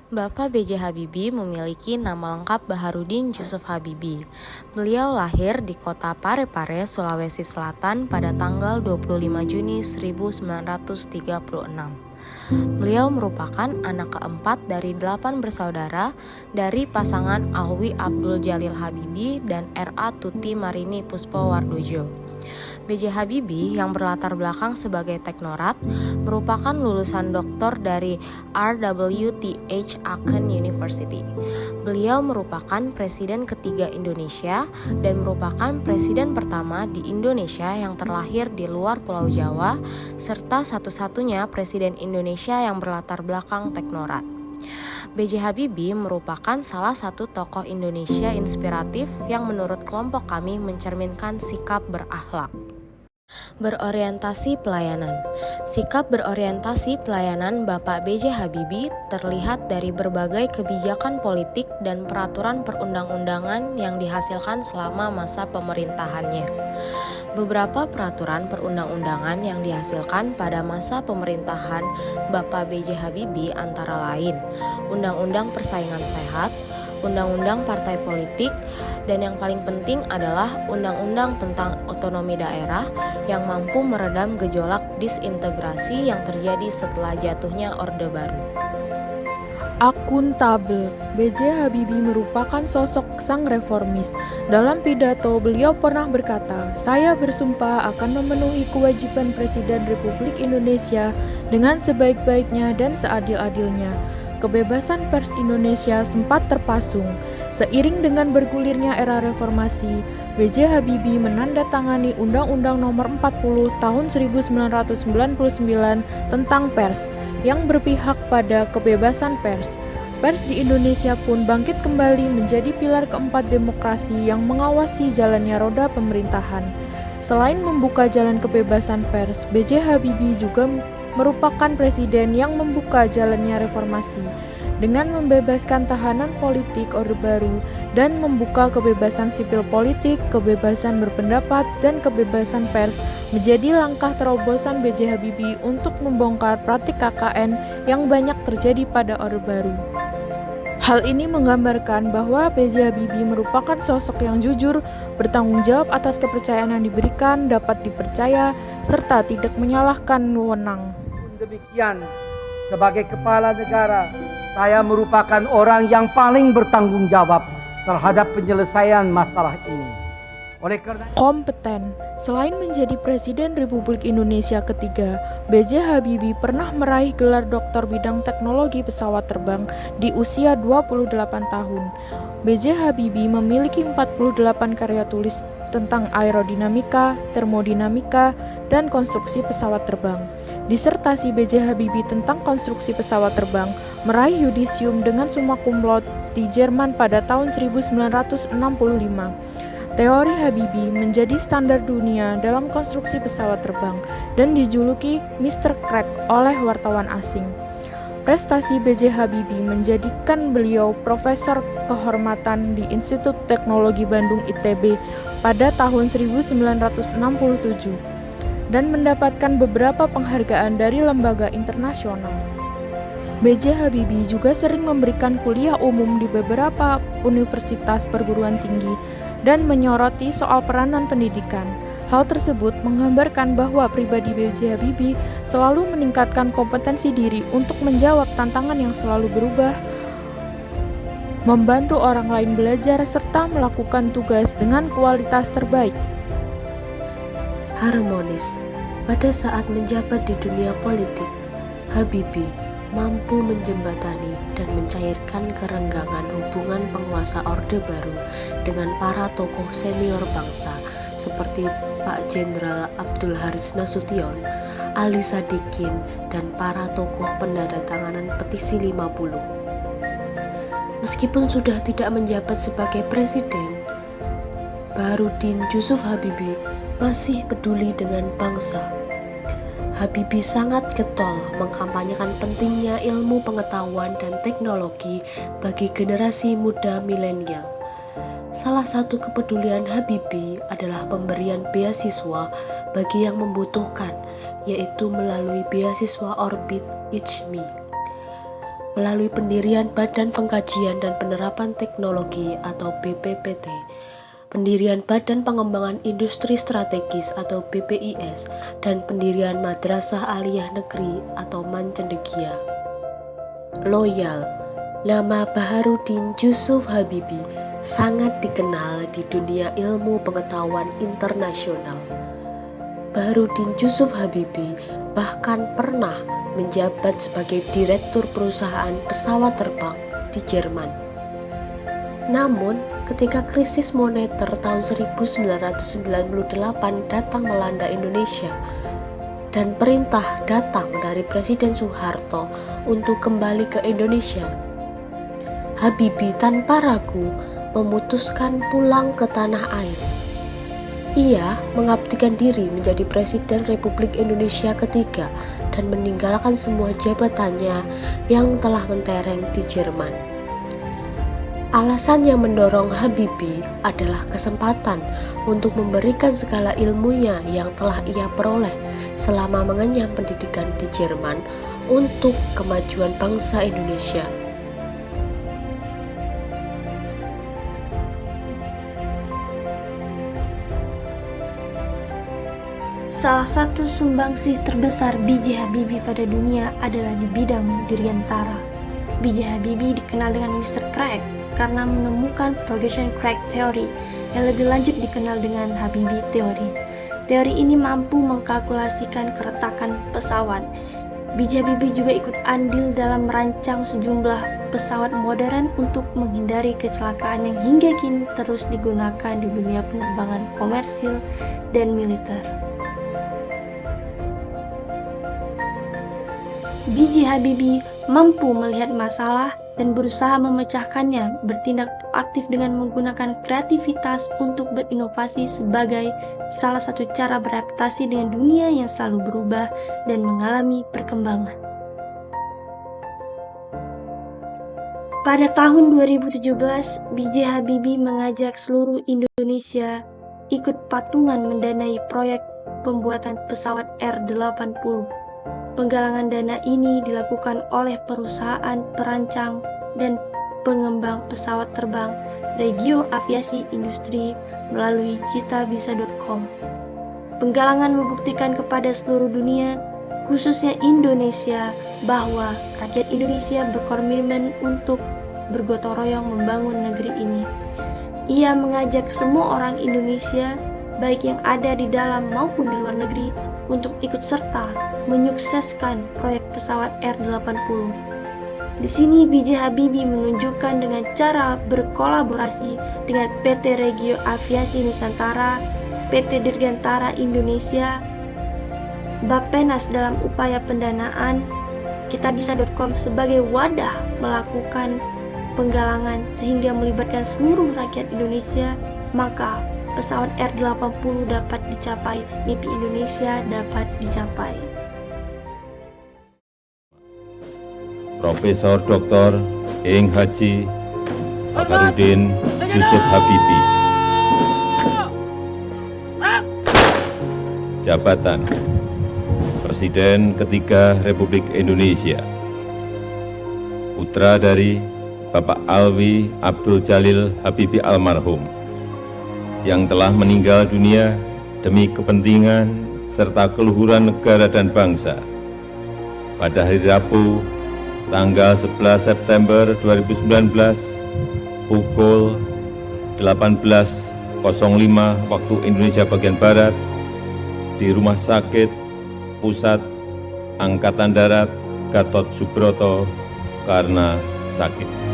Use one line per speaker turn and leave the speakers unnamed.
Bapak B.J. Habibie memiliki nama lengkap Baharudin Jusuf Habibie. Beliau lahir di kota Parepare, Sulawesi Selatan pada tanggal 25 Juni 1936. Beliau merupakan anak keempat dari 8 bersaudara dari pasangan Alwi Abdul Jalil Habibie dan R.A. Tuti Marini Puspowardojo. B.J. Habibie yang berlatar belakang sebagai teknorat merupakan lulusan doktor dari RWTH Aachen University. Beliau merupakan presiden ketiga Indonesia dan merupakan presiden pertama di Indonesia yang terlahir di luar Pulau Jawa serta satu-satunya presiden Indonesia yang berlatar belakang teknorat. B.J. Habibie merupakan salah satu tokoh Indonesia inspiratif yang menurut kelompok kami mencerminkan sikap berakhlak. Berorientasi pelayanan. Sikap berorientasi pelayanan Bapak B.J. Habibie terlihat dari berbagai kebijakan politik dan peraturan perundang-undangan yang dihasilkan selama masa pemerintahannya. Beberapa peraturan perundang-undangan yang dihasilkan pada masa pemerintahan Bapak B.J. Habibie antara lain Undang-Undang Persaingan Sehat, Undang-Undang Partai Politik, dan yang paling penting adalah Undang-Undang tentang Otonomi Daerah yang mampu meredam gejolak disintegrasi yang terjadi setelah jatuhnya Orde Baru.
Akuntabel. B.J. Habibie merupakan sosok sang reformis. Dalam pidato, beliau pernah berkata, "Saya bersumpah akan memenuhi kewajiban Presiden Republik Indonesia dengan sebaik-baiknya dan seadil-adilnya." Kebebasan pers Indonesia sempat terpasung. Seiring dengan bergulirnya era reformasi, B.J. Habibie menandatangani Undang-Undang Nomor 40 Tahun 1999 tentang pers yang berpihak pada kebebasan pers. Pers di Indonesia pun bangkit kembali menjadi pilar keempat demokrasi yang mengawasi jalannya roda pemerintahan. Selain membuka jalan kebebasan pers, B.J. Habibie juga merupakan presiden yang membuka jalannya reformasi dengan membebaskan tahanan politik Orde Baru dan membuka kebebasan sipil politik, kebebasan berpendapat, dan kebebasan pers menjadi langkah terobosan B.J. Habibie untuk membongkar praktik KKN yang banyak terjadi pada Orde Baru. Hal ini menggambarkan bahwa B.J. Habibie merupakan sosok yang jujur, bertanggung jawab atas kepercayaan yang diberikan, dapat dipercaya, serta tidak menyalahkan wewenang.
Demikian, sebagai kepala negara, saya merupakan orang yang paling bertanggung jawab terhadap penyelesaian masalah ini. Oleh karena
kompeten. Selain menjadi Presiden Republik Indonesia ketiga, B.J. Habibie pernah meraih gelar doktor bidang teknologi pesawat terbang di usia 28 tahun. B.J. Habibie memiliki 48 karya tulis tentang aerodinamika, termodinamika, dan konstruksi pesawat terbang. Disertasi B.J. Habibie tentang konstruksi pesawat terbang meraih yudisium dengan summa cum laude di Jerman pada tahun 1965. Teori Habibie menjadi standar dunia dalam konstruksi pesawat terbang dan dijuluki Mr. Crack oleh wartawan asing. Prestasi B.J. Habibie menjadikan beliau profesor kehormatan di Institut Teknologi Bandung ITB pada tahun 1967 dan mendapatkan beberapa penghargaan dari lembaga internasional. B.J. Habibie juga sering memberikan kuliah umum di beberapa universitas perguruan tinggi dan menyoroti soal peranan pendidikan. Hal tersebut menggambarkan bahwa pribadi B.J. Habibie selalu meningkatkan kompetensi diri untuk menjawab tantangan yang selalu berubah, membantu orang lain belajar, serta melakukan tugas dengan kualitas terbaik.
Harmonis. Pada saat menjabat di dunia politik, Habibie mampu menjembatani dan mencairkan kerenggangan hubungan penguasa Orde Baru dengan para tokoh senior bangsa seperti Pak Jenderal Abdul Haris Nasution, Ali Sadikin, dan para tokoh penandatanganan petisi 50. Meskipun sudah tidak menjabat sebagai presiden, Baharudin Jusuf Habibie masih peduli dengan bangsa. Habibie sangat getol mengkampanyekan pentingnya ilmu pengetahuan dan teknologi bagi generasi muda milenial. Salah satu kepedulian Habibie adalah pemberian beasiswa bagi yang membutuhkan, yaitu melalui beasiswa Orbit IJMI. melalui pendirian Badan Pengkajian dan Penerapan Teknologi atau BPPT, pendirian Badan Pengembangan Industri Strategis atau BPIS, dan pendirian Madrasah Aliyah Negeri atau Mancendegia. Loyal, nama Baharudin Jusuf Habibie sangat dikenal di dunia ilmu pengetahuan internasional. Baharudin Jusuf Habibie bahkan pernah menjabat sebagai direktur perusahaan pesawat terbang di Jerman. Namun, ketika krisis moneter tahun 1998 datang melanda Indonesia dan perintah datang dari Presiden Soeharto untuk kembali ke Indonesia, Habibie tanpa ragu memutuskan pulang ke tanah air. Ia mengabdikan diri menjadi Presiden Republik Indonesia ketiga dan meninggalkan semua jabatannya yang telah mentereng di Jerman. Alasan yang mendorong Habibie adalah kesempatan untuk memberikan segala ilmunya yang telah ia peroleh selama mengenyam pendidikan di Jerman untuk kemajuan bangsa Indonesia.
Salah satu sumbangsih terbesar B.J. Habibie pada dunia adalah di bidang dirgantara. B.J. Habibie dikenal dengan Mr. Crack karena menemukan progression crack theory yang lebih lanjut dikenal dengan Habibie Theory. Teori ini mampu mengkalkulasikan keretakan pesawat. B.J. Habibie juga ikut andil dalam merancang sejumlah pesawat modern untuk menghindari kecelakaan yang hingga kini terus digunakan di dunia penerbangan komersil dan militer. B.J. Habibie mampu melihat masalah dan berusaha memecahkannya, bertindak aktif dengan menggunakan kreativitas untuk berinovasi sebagai salah satu cara beradaptasi dengan dunia yang selalu berubah dan mengalami perkembangan. Pada tahun 2017, B.J. Habibie mengajak seluruh Indonesia ikut patungan mendanai proyek pembuatan pesawat R80. Penggalangan dana ini dilakukan oleh perusahaan perancang dan pengembang pesawat terbang Regio Aviasi Industri melalui kitabisa.com. Penggalangan membuktikan kepada seluruh dunia, khususnya Indonesia, bahwa rakyat Indonesia berkomitmen untuk bergotong royong membangun negeri ini. Ia mengajak semua orang Indonesia, baik yang ada di dalam maupun di luar negeri, untuk ikut serta menyukseskan proyek pesawat R80. Di sini B.J. Habibie menunjukkan dengan cara berkolaborasi dengan PT Regio Aviasi Nusantara, PT Dirgantara Indonesia, Bappenas dalam upaya pendanaan, kitabisa.com sebagai wadah melakukan penggalangan sehingga melibatkan seluruh rakyat Indonesia, maka pesawat R80 dapat dicapai, mimpi Indonesia dapat dicapai.
Profesor Dr. Ing Haji Baharudin Jusuf Habibie. Jabatan Presiden ketiga Republik Indonesia. Putra dari Bapak Alwi Abdul Jalil Habibie almarhum yang telah meninggal dunia demi kepentingan serta keluhuran negara dan bangsa pada hari Rabu tanggal 11 September 2019 pukul 18.05 waktu Indonesia bagian Barat di Rumah Sakit Pusat Angkatan Darat Gatot Subroto karena sakit.